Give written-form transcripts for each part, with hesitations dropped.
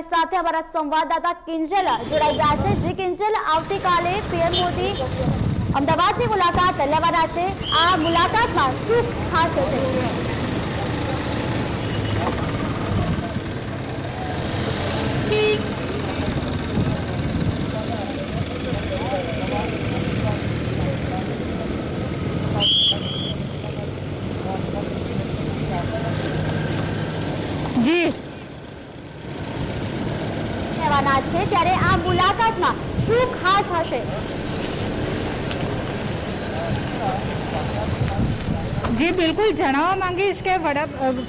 સાથે અમારા સંવાદદાતા કિંજલ જોડાઈ ગયા છે। જે કિંજલ, આવતીકાલે પીએમ મોદી અમદાવાદની મુલાકાત લેવાના છે। આ મુલાકાતમાં શું ખાસ છે? જી લેવાના છે ત્યારે આ મુલાકાતમાં શું ખાસ હશે? જી બિલકુલ જણાવવા માંગીશ કે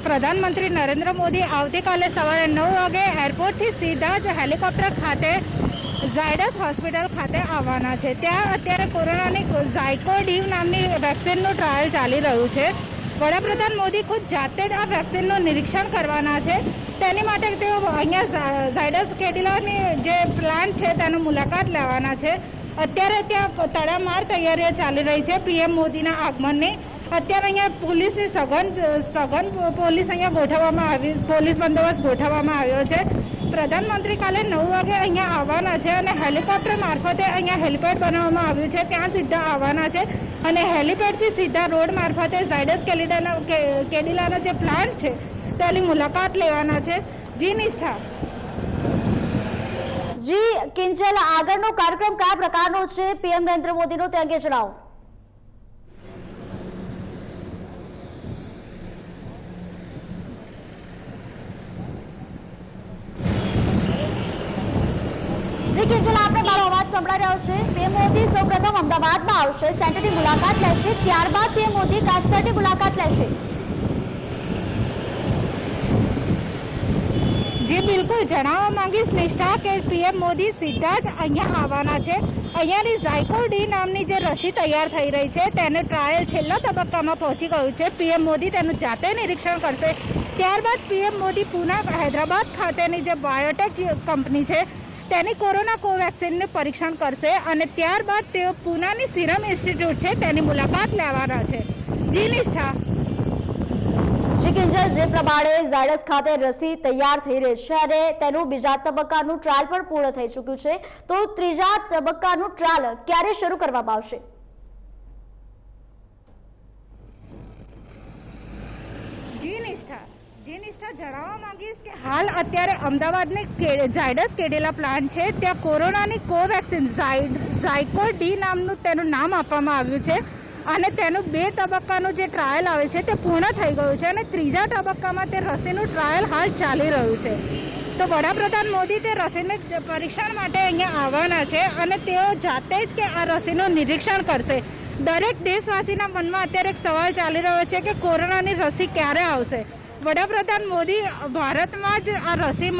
પ્રધાનમંત્રી નરેન્દ્ર મોદી આવતીકાલે સવારે 9 વાગે એરપોર્ટથી સીધા જ હેલિકોપ્ટર ખાતે ઝાયડસ હોસ્પિટલ ખાતે આવવાના છે। ત્યાં અત્યારે કોરોનાની ઝાયકોડીવ નામની વેક્સિનનું ટ્રાયલ ચાલી રહ્યું છે। વડાપ્રધાન મોદી ખુદ જાતે જ આ વેક્સિનનું નિરીક્ષણ કરવાના છે। તેની માટે તેઓ અહીંયા ઝાયડસ કેડિલાની જે પ્લાન્ટ છે તેની મુલાકાત લેવાના છે। અત્યારે ત્યાં તડામાર તૈયારીઓ ચાલી રહી છે પીએમ મોદીના આગમનની। અત્યારે અહીંયા પોલીસની સઘન પોલીસ અહીંયા ગોઠવવામાં આવી, પોલીસ બંદોબસ્ત ગોઠવવામાં આવ્યો છે। પ્રધાનમંત્રી કાલે 9 વાગે અહીંયા આવવાના છે અને હેલિકોપ્ટર મારફતે અહીંયા હેલિપેડ બનાવવામાં આવ્યું છે, ત્યાં સીધા આવવાના છે અને હેલિપેડથી સીધા રોડ મારફતે ઝાયડસ કેડિલાનો જે પ્લાન્ટ છે તેની મુલાકાત લેવાના છે। જી નિષ્ઠા। જી કિંજલ, આગળનો કાર્યક્રમ કયા પ્રકારનો છે પીએમ નરેન્દ્ર મોદીનો તે અંગે જણાવો। જી કિંજલ, આપણે મારો અવાજ સંભળાઈ રહ્યો છે? પીએમ મોદી સૌપ્રથમ અમદાવાદમાં આવશે, સેન્ટરની મુલાકાત લેશે, ત્યારબાદ પીએમ મોદી કાસ્ટરની મુલાકાત લેશે। જી બિલકુલ જણાવવા માંગીશ નિષ્ઠા કે પીએમ મોદી સીધા જ અહીંયા આવવાના છે। અહીંયાની ઝાયકોડી નામની જે રસી તૈયાર થઈ રહી છે તેનું ટ્રાયલ છેલ્લા તબક્કામાં પહોંચી ગયું છે। પીએમ મોદી તેનું જાતે નિરીક્ષણ કરશે। ત્યારબાદ પીએમ મોદી પુના હૈદરાબાદ ખાતેની જે બાયોટેક કંપની છે તેની કોરોના કોવેક્સિનનું પરીક્ષણ કરશે અને ત્યારબાદ તેઓ પુનાની સિરમ ઇન્સ્ટિટ્યૂટ છે તેની મુલાકાત લેવાના છે। જી નિષ્ઠા। જી કિંજલ, જે પ્રમાણે ઝાયડસ ખાતે રસી તૈયાર થઈ રહી છે અને તેનું બીજા તબક્કાનું ટ્રાયલ પણ પૂર્ણ થઈ ચૂક્યું છે, તો ત્રીજા તબક્કાનું ટ્રાયલ ક્યારે શરૂ કરવામાં આવશે? જી નિષ્ઠા જણાવવા માંગીશ કે હાલ અત્યારે અમદાવાદની ઝાયડસ કેડિલા પ્લાન્ટ છે ત્યાં કોરોનાની કોવેક્સિન ઝાયકોડી નામનું તેનું નામ આપવામાં આવ્યું છે અને તેનું 2 તબક્કાનું જે ટ્રાયલ આવે છે તે પૂર્ણ થઈ ગયું છે અને ત્રીજા તબક્કામાં તે રસીનું ટ્રાયલ હાલ ચાલી રહ્યું છે। તો વડાપ્રધાન મોદી તે રસીને પરીક્ષણ માટે અહીંયા આવવાના છે અને તેઓ જાતે જ કે આ રસીનું નિરીક્ષણ કરશે। દરેક દેશવાસીના મનમાં અત્યારે એક સવાલ ચાલી રહ્યો છે કે કોરોનાની રસી ક્યારે આવશે। વડાપ્રધાન મોદી ભારતમાં જ આ રસી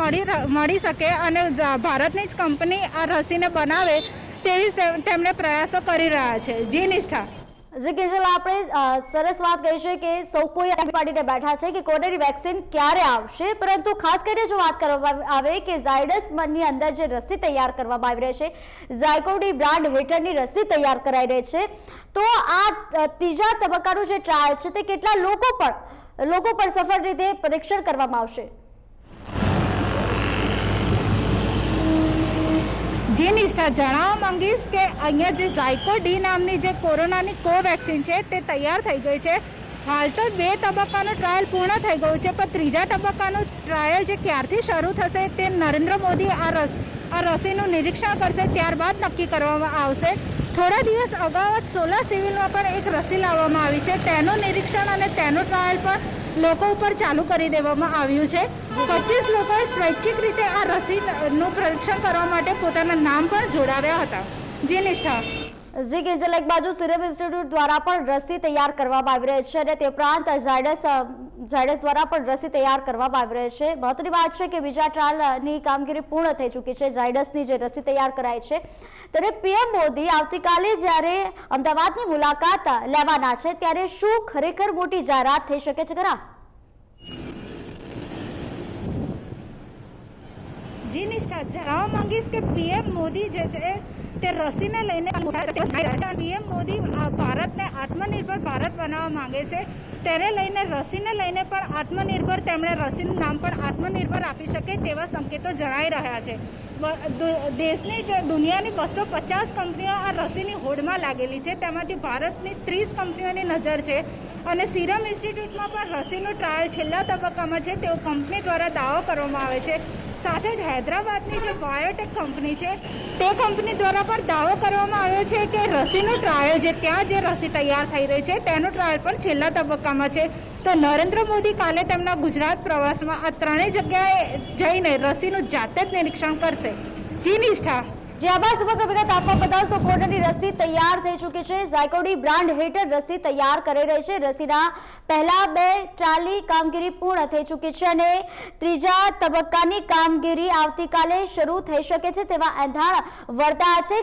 મળી શકે અને ભારતની જ કંપની આ રસીને બનાવે તેવી તેમણે પ્રયાસો કરી રહ્યા છે। જી નિષ્ઠા। જી કિંજલ, આપણે સરસ વાત કહી છે કે સૌ કોઈ પાર્ટીને બેઠા છે કે કોરોનાની વેક્સિન ક્યારે આવશે, પરંતુ ખાસ કરીને જો વાત કરવામાં આવે કે ઝાયડસ ની અંદર જે રસી તૈયાર કરવામાં આવી રહી છે, ઝાયકોડી બ્રાન્ડ હેઠળની રસી તૈયાર કરાઈ રહી છે, તો આ ત્રીજા તબક્કાનું જે ટ્રાયલ છે તે કેટલા લોકો પર સફળ રીતે પરીક્ષણ કરવામાં આવશે? જી નિષ્ઠા, જણાવવા માંગીશ કે અહીંયા જે ઝાયકોડી નામની જે કોરોનાની કોવેક્સિન છે તે તૈયાર થઈ ગઈ છે। હાલ તો 2 તબક્કાનું ટ્રાયલ પૂર્ણ થઈ ગયું છે, પણ ત્રીજા તબક્કાનું ટ્રાયલ જે ક્યારથી શરૂ થશે તે નરેન્દ્ર મોદી આ રસીનું નિરીક્ષણ કરશે, ત્યારબાદ નક્કી કરવામાં આવશે। થોડા દિવસ અગાઉ જ સોલા સિવિલમાં પણ એક રસી લાવવામાં આવી છે, તેનું નિરીક્ષણ અને તેનું ટ્રાયલ પણ લોકો ઉપર ચાલુ કરી દેવામાં આવ્યું છે। 25 લોકોએ સ્વૈચ્છિક રીતે આ રસીનું પરીક્ષણ કરવા માટે પોતાના નામ પણ જોડાવ્યા હતા। જી નિષ્ઠા। જી કિંજલ, એક બાજુ સિરમ ઇન્સ્ટિટ્યૂટ દ્વારા પણ રસી તૈયાર કરવામાં આવી રહી છે અને તે ઉપરાંત ઝાયડસ દ્વારા પણ રસી તૈયાર કરવામાં આવી રહી છે। મહત્વની વાત છે કે બીજા ટ્રાયલની કામગીરી પૂર્ણ થઈ ચૂકી છે। ઝાયડસની જે રસી તૈયાર કરાઈ છે ત્યારે પીએમ મોદી આવતીકાલે જ્યારે અમદાવાદની મુલાકાત લેવાના છે ત્યારે શું ખરેખર મોટી જાહેરાત થઈ શકે છે ખરા? જી નિષ્ઠા, જણાવવા માંગીશ કે પીએમ મોદી જે છે તે રસીને લઈને પીએમ મોદી ભારતને આત્મનિર્ભર ભારત બનાવવા માંગે છે, તેને લઈને રસીને લઈને પણ આત્મનિર્ભર, તેમણે રસીનું નામ પણ આત્મનિર્ભર આપી શકે તેવા સંકેતો જણાઈ રહ્યા છે. દેશની દુનિયાની 250 કંપનીઓ આ રસીની હોડમાં લાગેલી છે, તેમાંથી ભારતની 30 કંપનીઓની નજર છે અને સિરમ ઇન્સ્ટિટ્યૂટમાં પણ રસીનું ટ્રાયલ છેલ્લા તબક્કામાં છે તેવો કંપની દ્વારા દાવો કરવામાં આવે છે. સાથે જ હૈદરાબાદની જે બાયોટેક કંપની છે તે કંપની દ્વારા પણ દાવો કરવામાં આવ્યો છે કે રસીનું ટ્રાયલ ત્યાં જે રસી તૈયાર થઈ રહી છે તેનું ટ્રાયલ પણ છેલ્લા તબક્કામાં છે. તો નરેન્દ્ર મોદી કાલે તેમના ગુજરાત પ્રવાસમાં આ ત્રણેય જગ્યાએ જઈને રસીનું જાતે જ નિરીક્ષણ કરશે. જી નિષ્ઠા. જે આભાર સમગ્ર વિગત આપવા બદલ. તો કોરોનાની રસી તૈયાર થઈ ચૂકી છે. ઝાયકોડી બ્રાન્ડ હેઠળ રસી તૈયાર કરી રહી છે. રસીના પહેલા 2 ટ્રાયલની કામગીરી પૂર્ણ થઈ ચૂકી છે અને ત્રીજા તબક્કાની કામગીરી આવતીકાલે શરૂ થઈ શકે છે તેવા એંધાણ વર્તાયા છે.